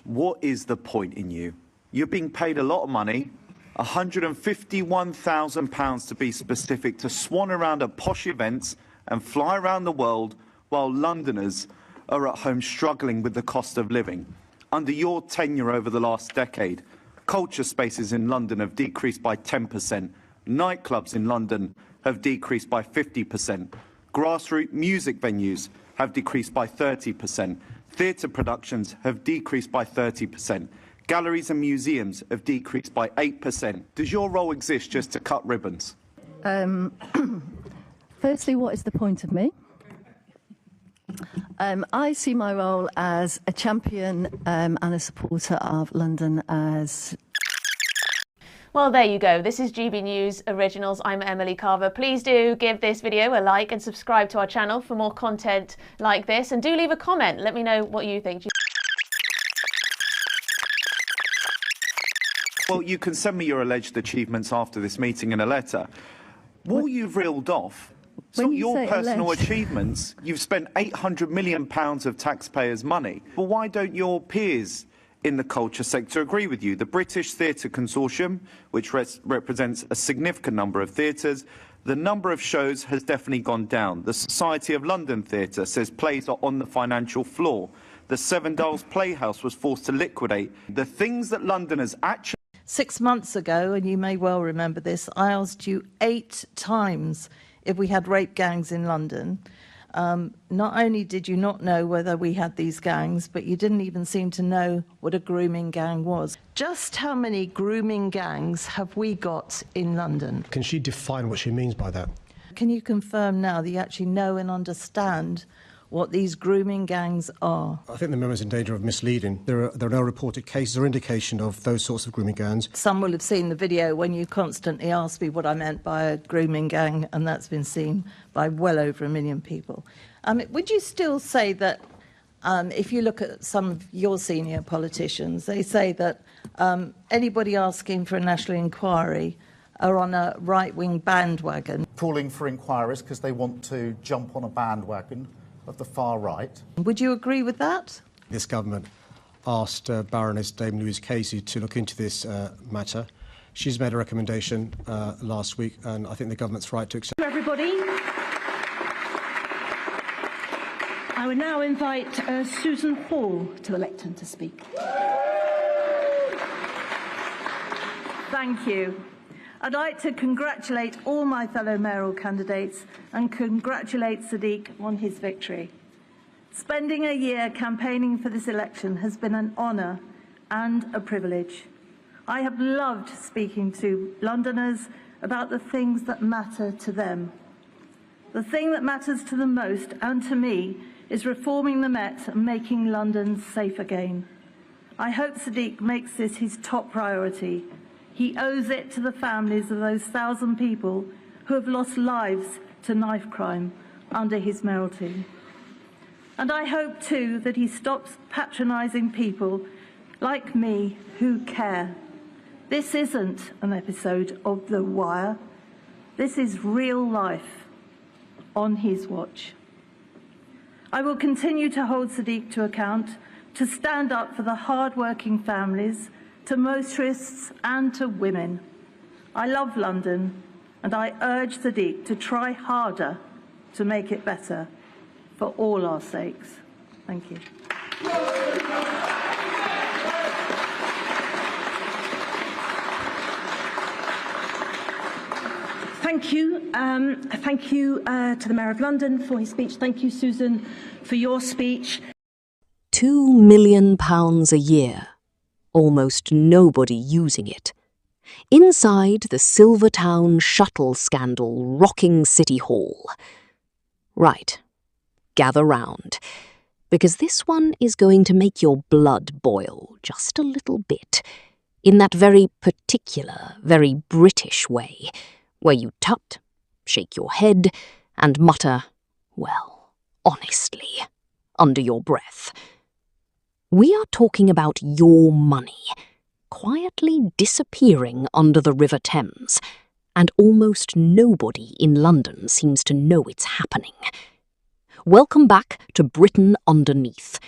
What is the point in you? You're being paid a lot of money, £151,000 to be specific, to swan around at posh events and fly around the world while Londoners are at home struggling with the cost of living. Under your tenure over the last decade, culture spaces in London have decreased by 10%. Nightclubs in London have decreased by 50%. Grassroots music venues have decreased by 30%. Theatre productions have decreased by 30%. Galleries and museums have decreased by 8%. Does your role exist just to cut ribbons? Firstly, what is the point of me? I see my role as a champion and a supporter of London as... Well, there you go. This is GB News Originals. I'm Emily Carver. Please do give this video a like and subscribe to our channel for more content like this. And do leave a comment. Let me know what you think. Well, you can send me your alleged achievements after this meeting in a letter. What you've reeled off, it's not your personal achievements. You've spent £800 million of taxpayers' money. But why don't your peers in the culture sector agree with you? The British Theatre Consortium, which represents a significant number of theatres, the number of shows has definitely gone down. The Society of London Theatre says plays are on the financial floor. The Seven Dials Playhouse was forced to liquidate. The things that Londoners actually... 6 months ago, and you may well remember this, I asked you 8 times if we had rape gangs in London. Not only did you not know whether we had these gangs, but you didn't even seem to know what a grooming gang was. Just how many grooming gangs have we got in London? Can she define what she means by that? Can you confirm now that you actually know and understand what these grooming gangs are? I think the member's in danger of misleading. There are no reported cases or indication of those sorts of grooming gangs. Some will have seen the video when you constantly asked me what I meant by a grooming gang, and that's been seen by well over 1 million people. Would you still say that if you look at some of your senior politicians, they say that anybody asking for a national inquiry are on a right-wing bandwagon? Calling for inquiries because they want to jump on a bandwagon of the far right. Would you agree with that? This government asked Baroness Dame Louise Casey to look into this matter. She's made a recommendation last week, and I think the government's right to accept. Everybody, I would now invite Susan Hall to the lectern to speak. Thank you. I'd like to congratulate all my fellow mayoral candidates and congratulate Sadiq on his victory. Spending a year campaigning for this election has been an honour and a privilege. I have loved speaking to Londoners about the things that matter to them. The thing that matters to them most, and to me, is reforming the Met and making London safe again. I hope Sadiq makes this his top priority. He owes it to the families of those 1,000 people who have lost lives to knife crime under his mayoralty. And I hope, too, that he stops patronising people like me who care. This isn't an episode of The Wire. This is real life on his watch. I will continue to hold Sadiq to account, to stand up for the hard-working families, to motorists and to women. I love London, and I urge Sadiq to try harder to make it better for all our sakes. Thank you. Thank you. Thank you to the Mayor of London for his speech. Thank you, Susan, for your speech. £2 million a year. Almost nobody using it. Inside the Silvertown shuttle scandal rocking City Hall. Right, gather round, because this one is going to make your blood boil just a little bit, in that very particular, very British way, where you tut, shake your head, and mutter, well, honestly, under your breath. We are talking about your money, quietly disappearing under the River Thames, and almost nobody in London seems to know it's happening. Welcome back to Britain Underneath.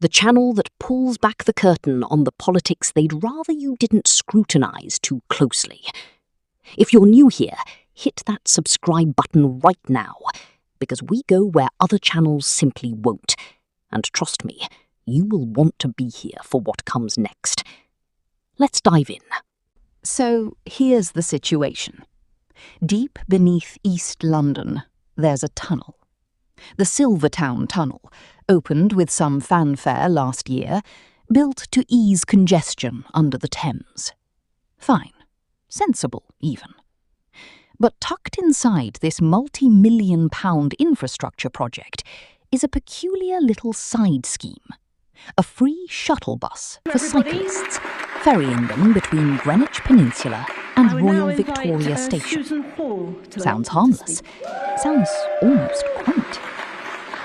The channel that pulls back the curtain on the politics they'd rather you didn't scrutinise too closely. If you're new here, hit that subscribe button right now, because we go where other channels simply won't. And trust me, you will want to be here for what comes next. Let's dive in. So here's the situation. Deep beneath East London, there's a tunnel. The Silvertown Tunnel, opened with some fanfare last year, built to ease congestion under the Thames. Fine. Sensible, even. But tucked inside this multi-million-pound infrastructure project is a peculiar little side scheme. A free shuttle bus for cyclists, ferrying them between Greenwich Peninsula and Royal Victoria Station. Sounds harmless. Sounds almost quaint.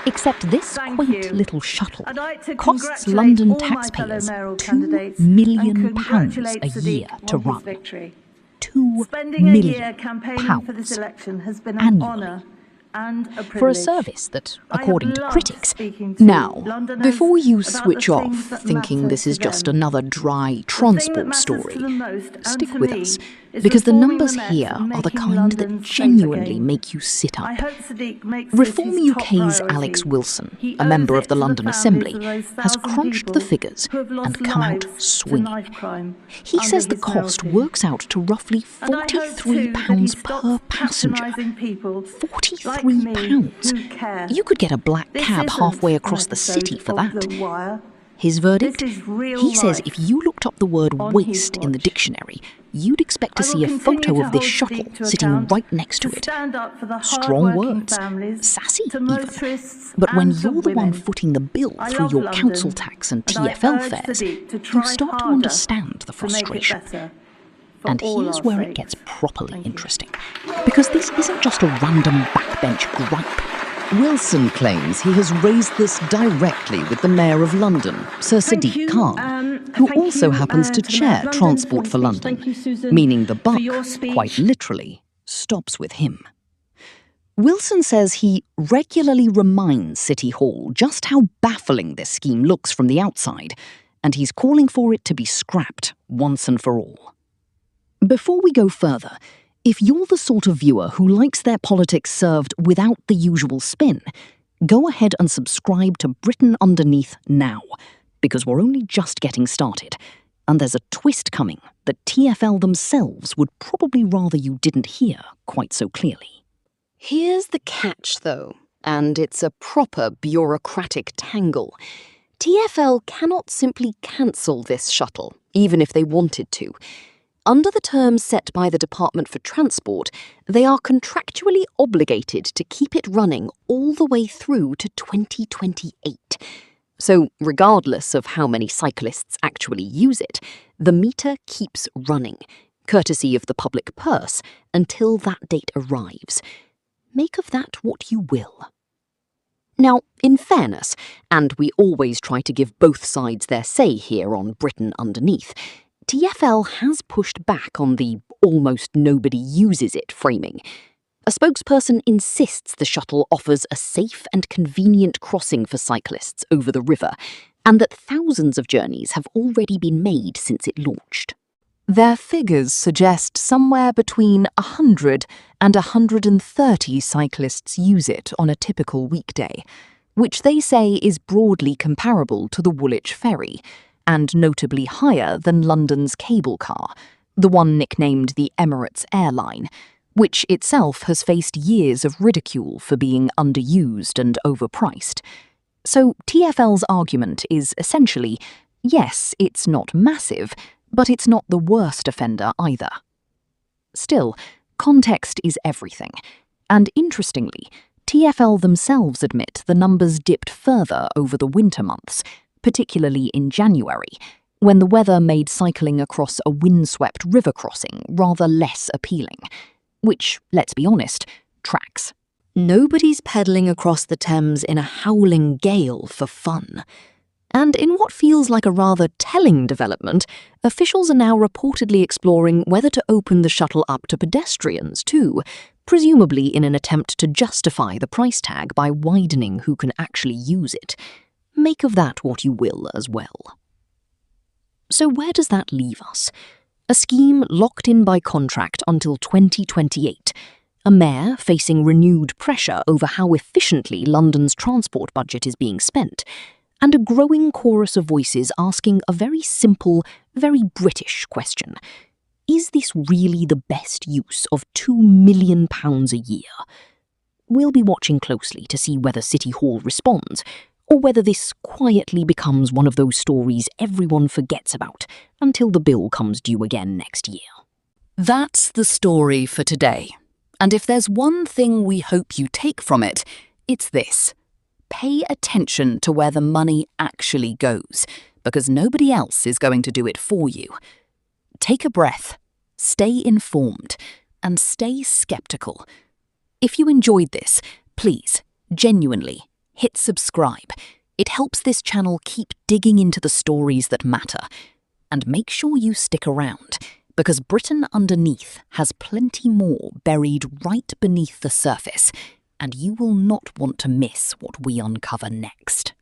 Except this quaint little shuttle costs London taxpayers £2 million a year to run. £2 million annually. For a service that, according to critics... Now, before you switch off thinking this is just another dry transport story, stick with us, because the numbers here are the kind that genuinely make you sit up. Reform UK's Alex Wilson, a member of the London Assembly, has crunched the figures and come out swinging. He says the cost works out to roughly £43 per passenger. £43? You could get a black cab halfway across the city for that. His verdict? He says if you looked up the word waste in the dictionary, you'd expect to see a photo of this shuttle sitting right next to it. Strong words, sassy even. But when you're the one footing the bill through your council tax and TfL fares, you start to understand the frustration. And here's where it gets properly interesting, because this isn't just a random backbench gripe. Wilson claims he has raised this directly with the Mayor of London, Sir Sadiq Khan, who also happens to chair Transport for London, meaning the buck, quite literally, stops with him. Wilson says he regularly reminds City Hall just how baffling this scheme looks from the outside, and he's calling for it to be scrapped once and for all. Before we go further, if you're the sort of viewer who likes their politics served without the usual spin, go ahead and subscribe to Britain Underneath now, because we're only just getting started, and there's a twist coming that TfL themselves would probably rather you didn't hear quite so clearly. Here's the catch, though, and it's a proper bureaucratic tangle. TfL cannot simply cancel this shuttle, even if they wanted to. Under the terms set by the Department for Transport, they are contractually obligated to keep it running all the way through to 2028. So, regardless of how many cyclists actually use it, the meter keeps running, courtesy of the public purse, until that date arrives. Make of that what you will. Now, in fairness, and we always try to give both sides their say here on Britain Underneath, TfL has pushed back on the almost nobody uses it framing. A spokesperson insists the shuttle offers a safe and convenient crossing for cyclists over the river, and that thousands of journeys have already been made since it launched. Their figures suggest somewhere between 100 and 130 cyclists use it on a typical weekday, which they say is broadly comparable to the Woolwich Ferry, and notably higher than London's cable car, the one nicknamed the Emirates Airline, which itself has faced years of ridicule for being underused and overpriced. So TfL's argument is essentially, yes, it's not massive, but it's not the worst offender either. Still, context is everything, and interestingly, TfL themselves admit the numbers dipped further over the winter months, particularly in January, when the weather made cycling across a windswept river crossing rather less appealing. Which, let's be honest, tracks. Nobody's pedalling across the Thames in a howling gale for fun. And in what feels like a rather telling development, officials are now reportedly exploring whether to open the shuttle up to pedestrians too, presumably in an attempt to justify the price tag by widening who can actually use it. Make of that what you will as well. So where does that leave us? A scheme locked in by contract until 2028, a mayor facing renewed pressure over how efficiently London's transport budget is being spent, and a growing chorus of voices asking a very simple, very British question. Is this really the best use of £2 million a year? We'll be watching closely to see whether City Hall responds, or whether this quietly becomes one of those stories everyone forgets about until the bill comes due again next year. That's the story for today. And if there's one thing we hope you take from it, it's this. Pay attention to where the money actually goes, because nobody else is going to do it for you. Take a breath, stay informed, and stay skeptical. If you enjoyed this, please, genuinely, hit subscribe. It helps this channel keep digging into the stories that matter. And make sure you stick around, because Britain Underneath has plenty more buried right beneath the surface, and you will not want to miss what we uncover next.